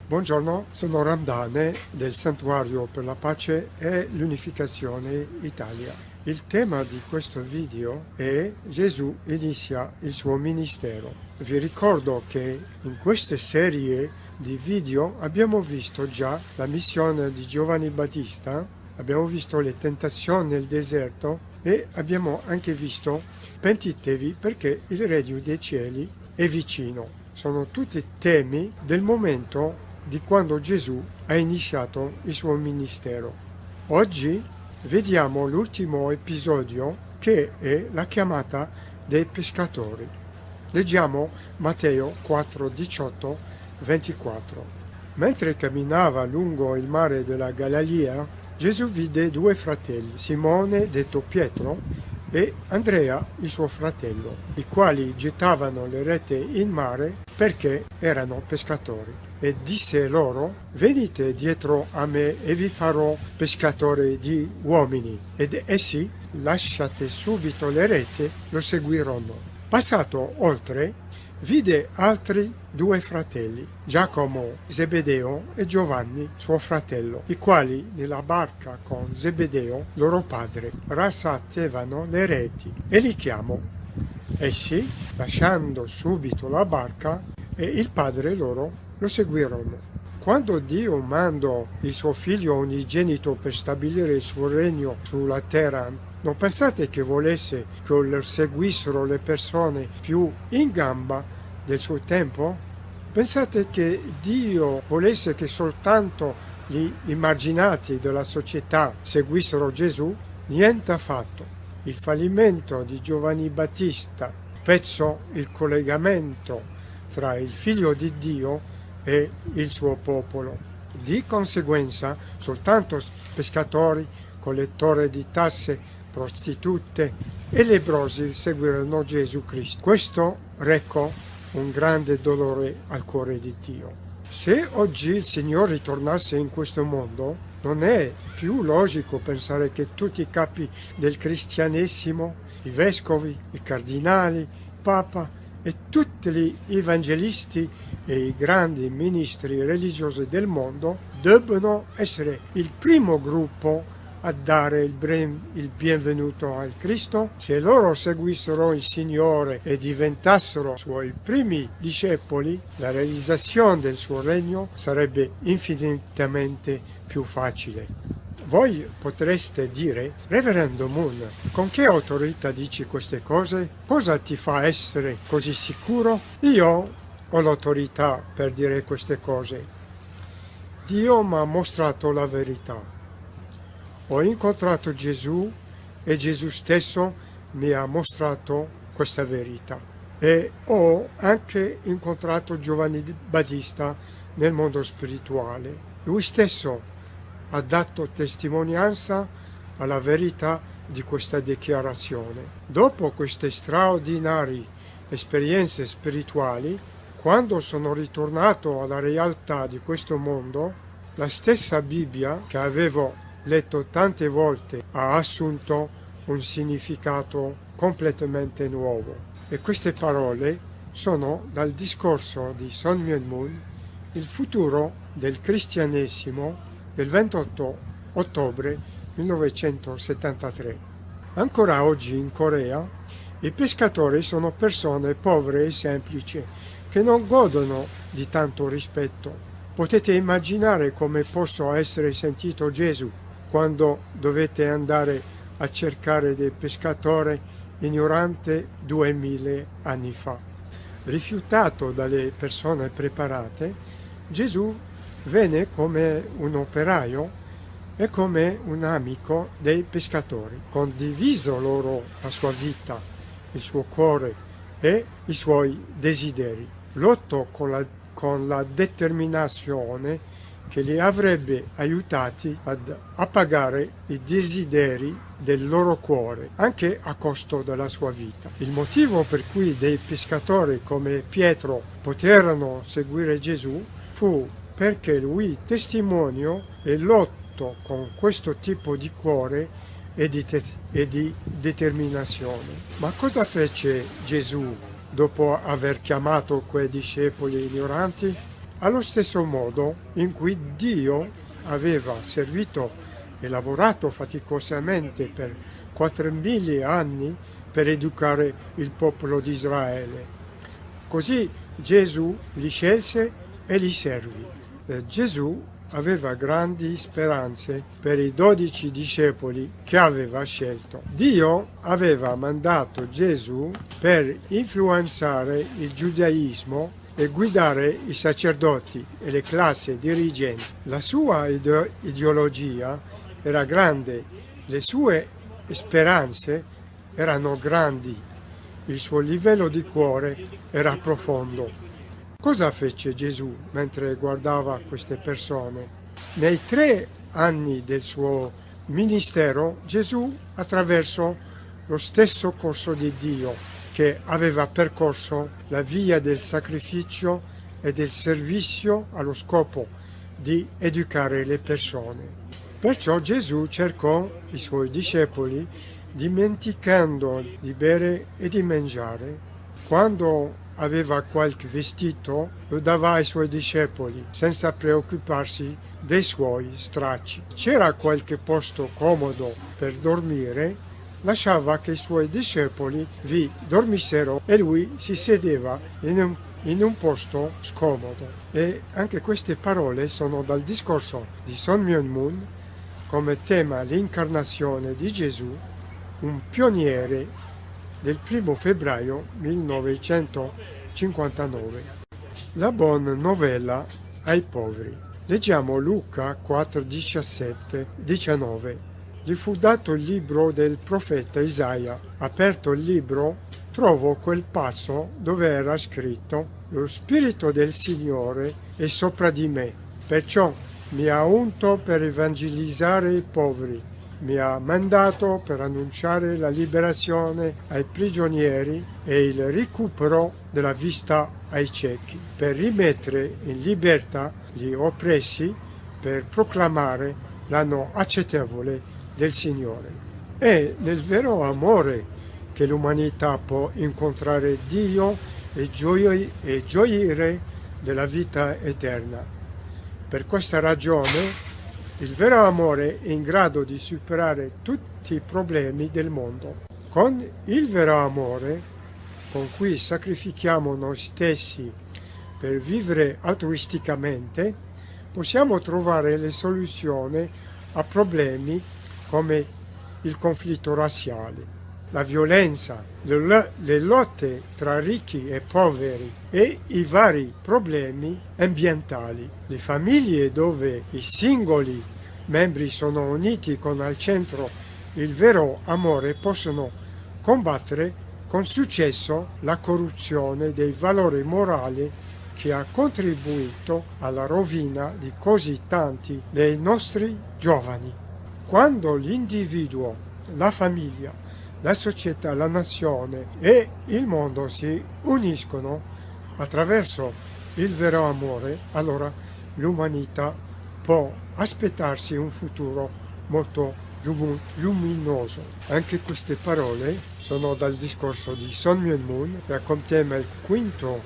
Buongiorno, sono Ramdane del Santuario per la Pace e l'Unificazione Italia. Il tema di questo video è Gesù inizia il suo ministero. Vi ricordo che in queste serie di video abbiamo visto già la missione di Giovanni Battista, abbiamo visto le tentazioni nel deserto e abbiamo anche visto pentitevi perché il regno dei cieli è vicino. Sono tutti temi del momento di quando Gesù ha iniziato il suo ministero. Oggi vediamo l'ultimo episodio che è la chiamata dei pescatori. Leggiamo Matteo 4, 18, 24. Mentre camminava lungo il mare della Galilea, Gesù vide due fratelli, Simone detto Pietro e Andrea il suo fratello, i quali gettavano le rete in mare perché erano pescatori. E disse loro: venite dietro a me e vi farò pescatori di uomini. Ed essi, lasciate subito le reti, lo seguirono. Passato oltre, vide altri due fratelli, Giacomo Zebedeo e Giovanni suo fratello, i quali nella barca con Zebedeo, loro padre, rassatevano le reti, e li chiamò. Essi, lasciando subito la barca e il padre loro, lo seguirono. Quando Dio mandò il suo figlio unigenito per stabilire il suo regno sulla terra, non pensate che volesse che lo seguissero le persone più in gamba del suo tempo? Pensate che Dio volesse che soltanto gli immarginati della società seguissero Gesù? Niente affatto. Il fallimento di Giovanni Battista spezzò il collegamento tra il figlio di Dio e il suo popolo. Di conseguenza, soltanto pescatori, collettori di tasse, prostitute e lebbrosi seguirono Gesù Cristo. Questo recò un grande dolore al cuore di Dio. Se oggi il Signore ritornasse in questo mondo, non è più logico pensare che tutti i capi del cristianesimo, i vescovi, i cardinali, il Papa e tutti gli evangelisti e i grandi ministri religiosi del mondo debbono essere il primo gruppo a dare il benvenuto al Cristo. Se loro seguissero il Signore e diventassero i suoi primi discepoli, la realizzazione del suo regno sarebbe infinitamente più facile. Voi potreste dire: Reverendo Moon, con che autorità dici queste cose? Cosa ti fa essere così sicuro? Io ho l'autorità per dire queste cose. Dio mi ha mostrato la verità. Ho incontrato Gesù e Gesù stesso mi ha mostrato questa verità. E ho anche incontrato Giovanni Battista nel mondo spirituale. Lui stesso ha dato testimonianza alla verità di questa dichiarazione. Dopo queste straordinarie esperienze spirituali, quando sono ritornato alla realtà di questo mondo, la stessa Bibbia che avevo letto tante volte ha assunto un significato completamente nuovo. E queste parole sono dal discorso di Sun Myung Moon, Il futuro del cristianesimo, del 28 ottobre 1973. Ancora oggi in Corea i pescatori sono persone povere e semplici che non godono di tanto rispetto. Potete immaginare come possa essere sentito Gesù quando dovete andare a cercare dei pescatori ignoranti 2000 anni fa. Rifiutato dalle persone preparate, Gesù venne come un operaio e come un amico dei pescatori. Condiviso loro la sua vita, il suo cuore e i suoi desideri. Lottò con la determinazione che li avrebbe aiutati ad appagare i desideri del loro cuore, anche a costo della sua vita. Il motivo per cui dei pescatori come Pietro poterono seguire Gesù fu perché lui testimoniò e lottò con questo tipo di cuore e di determinazione. Ma cosa fece Gesù dopo aver chiamato quei discepoli ignoranti? allo stesso modo in cui Dio aveva servito e lavorato faticosamente per 4.000 anni per educare il popolo di Israele. Così Gesù li scelse e li servì. Gesù aveva grandi speranze per i 12 discepoli che aveva scelto. Dio aveva mandato Gesù per influenzare il giudaismo e guidare i sacerdoti e le classi dirigenti. La sua ideologia era grande, le sue speranze erano grandi, il suo livello di cuore era profondo. Cosa fece Gesù mentre guardava queste persone? Nei 3 anni del suo ministero, Gesù attraversò lo stesso corso di Dio che aveva percorso la via del sacrificio e del servizio allo scopo di educare le persone. Perciò Gesù cercò i suoi discepoli dimenticando di bere e di mangiare. Quando aveva qualche vestito, lo dava ai suoi discepoli, senza preoccuparsi dei suoi stracci. C'era qualche posto comodo per dormire, lasciava che i suoi discepoli vi dormissero e lui si sedeva in un posto scomodo. E anche queste parole sono dal discorso di Sun Myung Moon, come tema l'incarnazione di Gesù, un pioniere del 1 febbraio 1959. La buona novella ai poveri. Leggiamo Luca 4, 17, 19. Gli fu dato il libro del profeta Isaia. Aperto il libro, trovo quel passo dove era scritto: lo Spirito del Signore è sopra di me, perciò mi ha unto per evangelizzare i poveri. Mi ha mandato per annunciare la liberazione ai prigionieri e il recupero della vista ai ciechi, per rimettere in libertà gli oppressi, per proclamare l'anno accettevole del Signore. È nel vero amore che l'umanità può incontrare Dio e gioire della vita eterna. Per questa ragione il vero amore è in grado di superare tutti i problemi del mondo. Con il vero amore, con cui sacrifichiamo noi stessi per vivere altruisticamente, possiamo trovare le soluzioni a problemi come il conflitto razziale, la violenza, le lotte tra ricchi e poveri e i vari problemi ambientali. Le famiglie dove i singoli membri sono uniti con al centro il vero amore possono combattere con successo la corruzione dei valori morali che ha contribuito alla rovina di così tanti dei nostri giovani. Quando l'individuo, la famiglia, la società, la nazione e il mondo si uniscono attraverso il vero amore, allora l'umanità può aspettarsi un futuro molto luminoso. Anche queste parole sono dal discorso di Sun Myung Moon, che ha come tema il 5°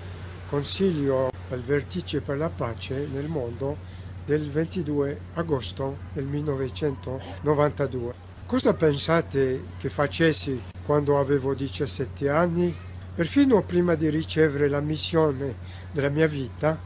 Consiglio al Vertice per la Pace nel mondo del 22 agosto del 1992. Cosa pensate che facessi quando avevo 17 anni? Perfino prima di ricevere la missione della mia vita,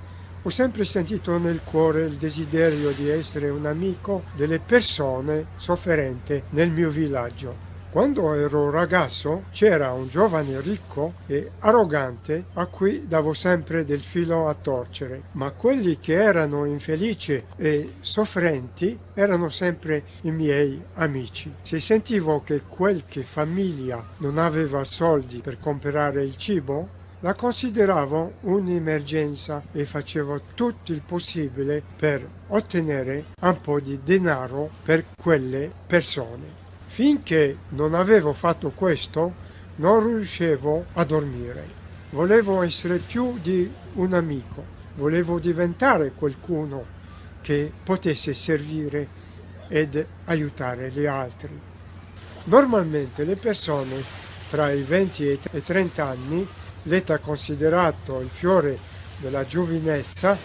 ho sempre sentito nel cuore il desiderio di essere un amico delle persone sofferenti nel mio villaggio. Quando ero ragazzo c'era un giovane ricco e arrogante a cui davo sempre del filo a torcere, ma quelli che erano infelici e soffrenti erano sempre i miei amici. Se sentivo che qualche famiglia non aveva soldi per comprare il cibo, la consideravo un'emergenza e facevo tutto il possibile per ottenere un po' di denaro per quelle persone. Finché non avevo fatto questo, non riuscivo a dormire. Volevo essere più di un amico, volevo diventare qualcuno che potesse servire ed aiutare gli altri. Normalmente le persone tra i 20 e i 30 anni, l'età considerato il fiore della giovinezza,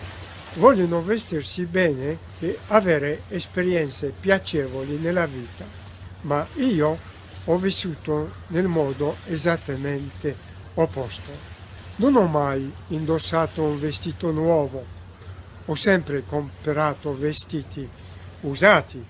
vogliono vestirsi bene e avere esperienze piacevoli nella vita. Ma io ho vissuto nel modo esattamente opposto. Non ho mai indossato un vestito nuovo, ho sempre comprato vestiti usati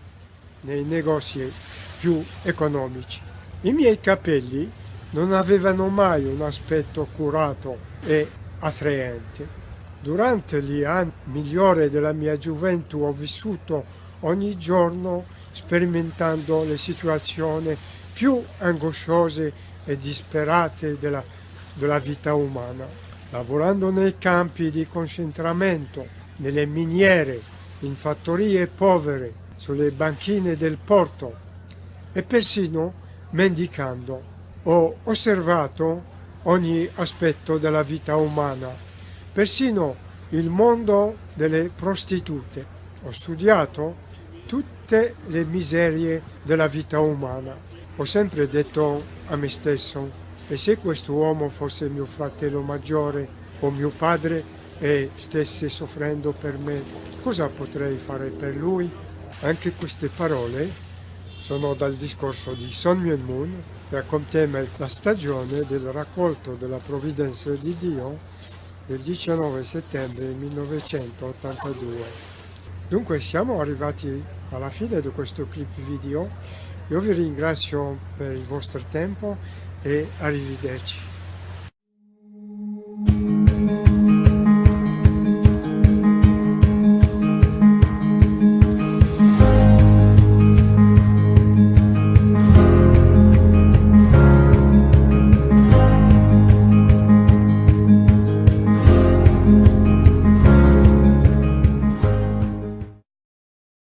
nei negozi più economici. I miei capelli non avevano mai un aspetto curato e attraente. Durante gli anni migliori della mia gioventù ho vissuto ogni giorno sperimentando le situazioni più angosciose e disperate della vita umana, lavorando nei campi di concentramento, nelle miniere, in fattorie povere, sulle banchine del porto e persino mendicando. Ho osservato ogni aspetto della vita umana, persino il mondo delle prostitute. Ho studiato tutte le miserie della vita umana. Ho sempre detto a me stesso, e se questo uomo fosse mio fratello maggiore o mio padre e stesse soffrendo per me, cosa potrei fare per lui? Anche queste parole sono dal discorso di Sun Myung Moon, che ha come tema la stagione del raccolto della provvidenza di Dio del 19 settembre 1982. Dunque siamo arrivati alla fine di questo clip video. Io vi ringrazio per il vostro tempo e arrivederci.